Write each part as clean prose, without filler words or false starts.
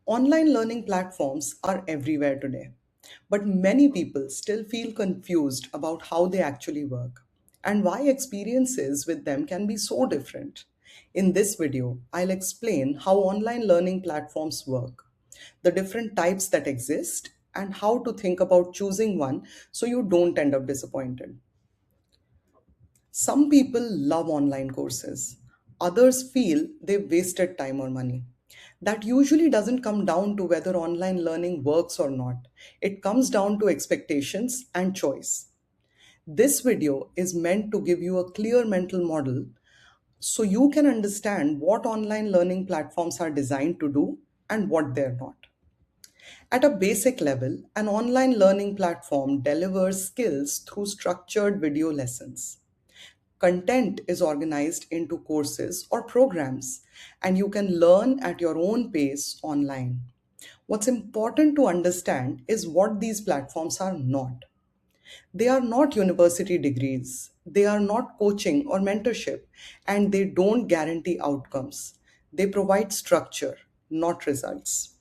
Online learning platforms are everywhere today, but many people still feel confused about how they actually work and why experiences with them can be so different. In this video, I'll explain how online learning platforms work, the different types that exist, and how to think about choosing one so you don't end up disappointed. Some people love online courses. Others feel they've wasted time or money. That usually doesn't come down to whether online learning works or not. It comes down to expectations and choice. This video is meant to give you a clear mental model so you can understand what online learning platforms are designed to do and what they're not. At a basic level, an online learning platform delivers skills through structured video lessons. Content is organized into courses or programs, and you can learn at your own pace online. What's important to understand is what these platforms are not. They are not university degrees, they are not coaching or mentorship, and they don't guarantee outcomes. They provide structure, not results.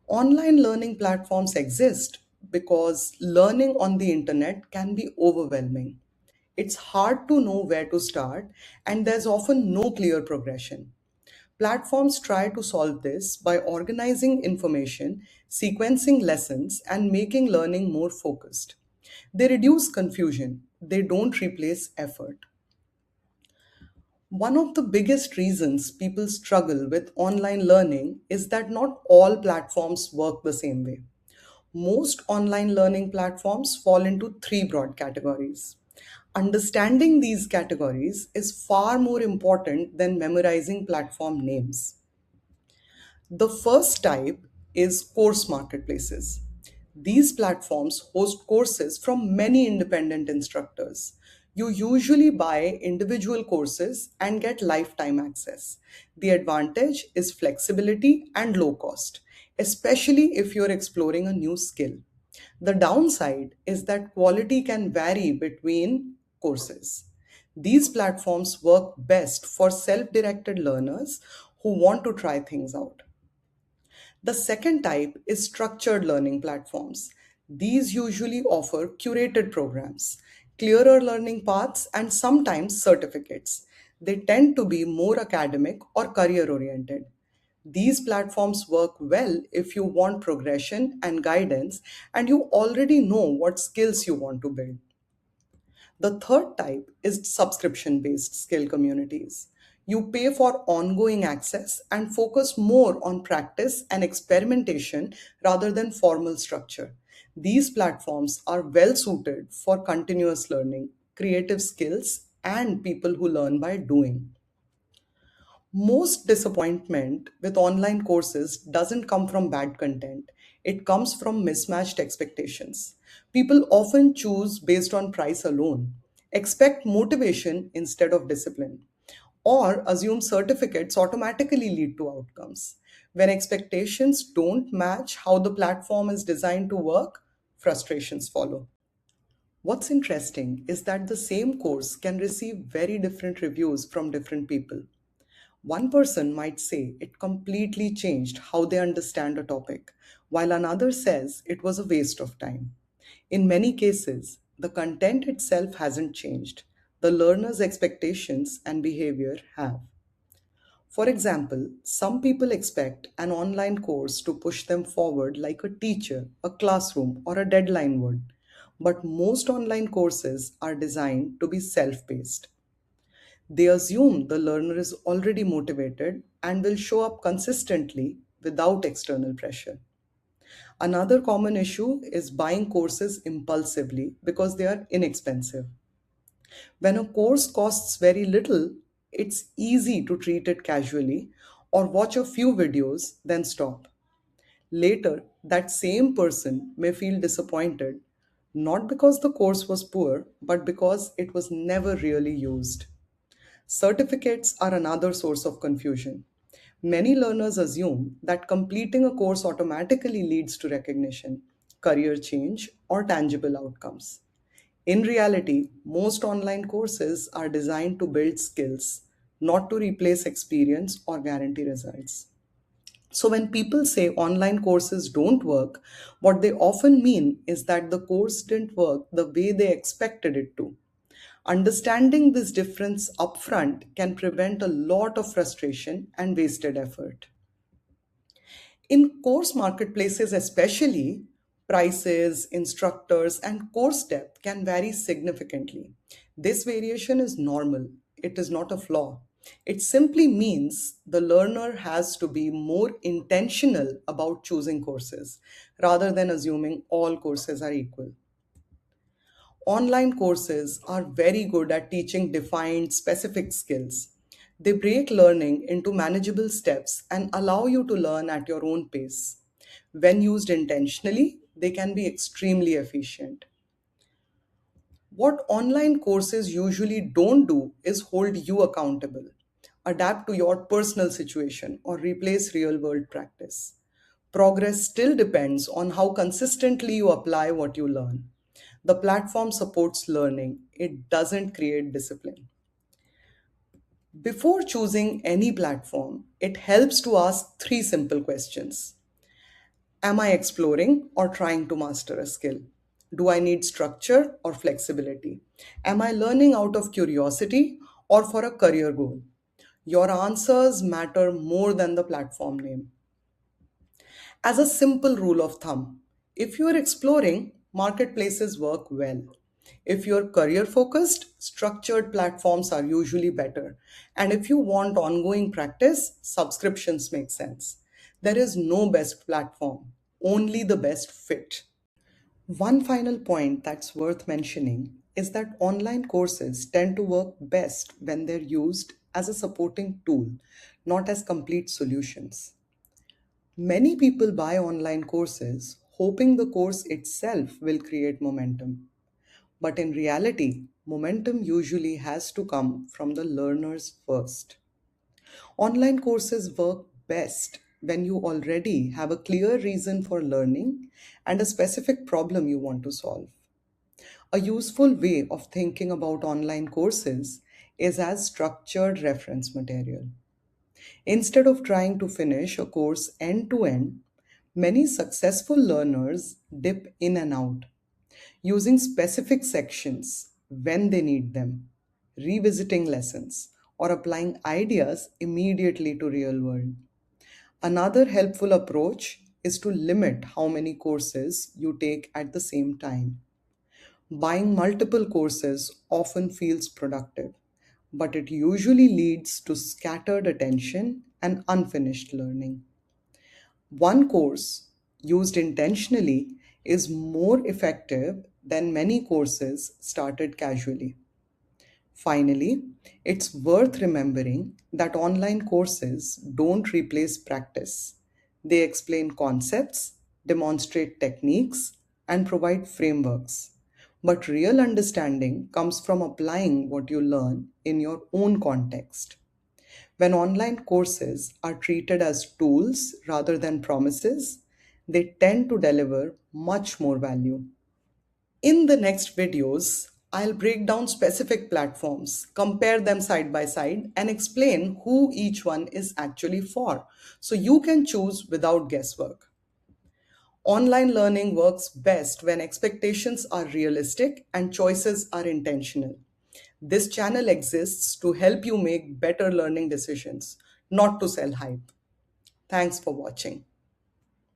Online learning platforms exist because learning on the internet can be overwhelming. It's hard to know where to start, and there's often no clear progression. Platforms try to solve this by organizing information, sequencing lessons, and making learning more focused. They reduce confusion, they don't replace effort. One of the biggest reasons people struggle with online learning is that not all platforms work the same way. Most online learning platforms fall into three broad categories. Understanding these categories is far more important than memorizing platform names. The first type is course marketplaces. These platforms host courses from many independent instructors. You usually buy individual courses and get lifetime access. The advantage is flexibility and low cost, especially if you're exploring a new skill. The downside is that quality can vary between courses. These platforms work best for self directed learners who want to try things out. The second type is structured learning platforms. These usually offer curated programs, clearer learning paths, and sometimes certificates. They tend to be more academic or career oriented. These platforms work well if you want progression and guidance and you already know what skills you want to build. The third type is subscription based skill communities. You pay for ongoing access and focus more on practice and experimentation rather than formal structure. These platforms are well suited for continuous learning, creative skills, and people who learn by doing. Most disappointment with online courses doesn't come from bad content. It comes from mismatched expectations. People often choose based on price alone, expect motivation instead of discipline, or assume certificates automatically lead to outcomes. When expectations don't match how the platform is designed to work, frustrations follow. What's interesting is that the same course can receive very different reviews from different people. One person might say it completely changed how they understand a topic, while another says it was a waste of time. In many cases, the content itself hasn't changed. The learner's expectations and behavior have. For example, some people expect an online course to push them forward like a teacher, a classroom, or a deadline would. But most online courses are designed to be self paced. They assume the learner is already motivated and will show up consistently without external pressure. Another common issue is buying courses impulsively because they are inexpensive. When a course costs very little, it's easy to treat it casually or watch a few videos, then stop. Later, that same person may feel disappointed, not because the course was poor, but because it was never really used. Certificates are another source of confusion. Many learners assume that completing a course automatically leads to recognition, career change, or tangible outcomes. In reality, most online courses are designed to build skills, not to replace experience or guarantee results. So, when people say online courses don't work, what they often mean is that the course didn't work the way they expected it to. Understanding this difference upfront can prevent a lot of frustration and wasted effort. In course marketplaces, especially, prices, instructors, and course depth can vary significantly. This variation is normal, it is not a flaw. It simply means the learner has to be more intentional about choosing courses rather than assuming all courses are equal. Online courses are very good at teaching defined specific skills. They break learning into manageable steps and allow you to learn at your own pace. When used intentionally, they can be extremely efficient. What online courses usually don't do is hold you accountable, adapt to your personal situation, or replace real world practice. Progress still depends on how consistently you apply what you learn. The platform supports learning, it doesn't create discipline. Before choosing any platform, it helps to ask three simple questions. Am I exploring or trying to master a skill? Do I need structure or flexibility? Am I learning out of curiosity or for a career goal? Your answers matter more than the platform name. As a simple rule of thumb, if you are exploring, marketplaces work well. If you're career focused, structured platforms are usually better. And if you want ongoing practice, subscriptions make sense. There is no best platform, only the best fit. One final point that's worth mentioning is that online courses tend to work best when they're used as a supporting tool, not as complete solutions. Many people buy online courses hoping the course itself will create momentum. But in reality, momentum usually has to come from the learners first. Online courses work best when you already have a clear reason for learning and a specific problem you want to solve. A useful way of thinking about online courses is as structured reference material. Instead of trying to finish a course end to end, many successful learners dip in and out, using specific sections when they need them, revisiting lessons, or applying ideas immediately to real world. Another helpful approach is to limit how many courses you take at the same time. Buying multiple courses often feels productive, but it usually leads to scattered attention and unfinished learning. One course used intentionally is more effective than many courses started casually. Finally, it's worth remembering that online courses don't replace practice. They explain concepts, demonstrate techniques, and provide frameworks. But real understanding comes from applying what you learn in your own context. When online courses are treated as tools rather than promises, they tend to deliver much more value. In the next videos, I'll break down specific platforms, compare them side by side, and explain who each one is actually for, so you can choose without guesswork. Online learning works best when expectations are realistic and choices are intentional. This channel exists to help you make better learning decisions, not to sell hype. Thanks for watching.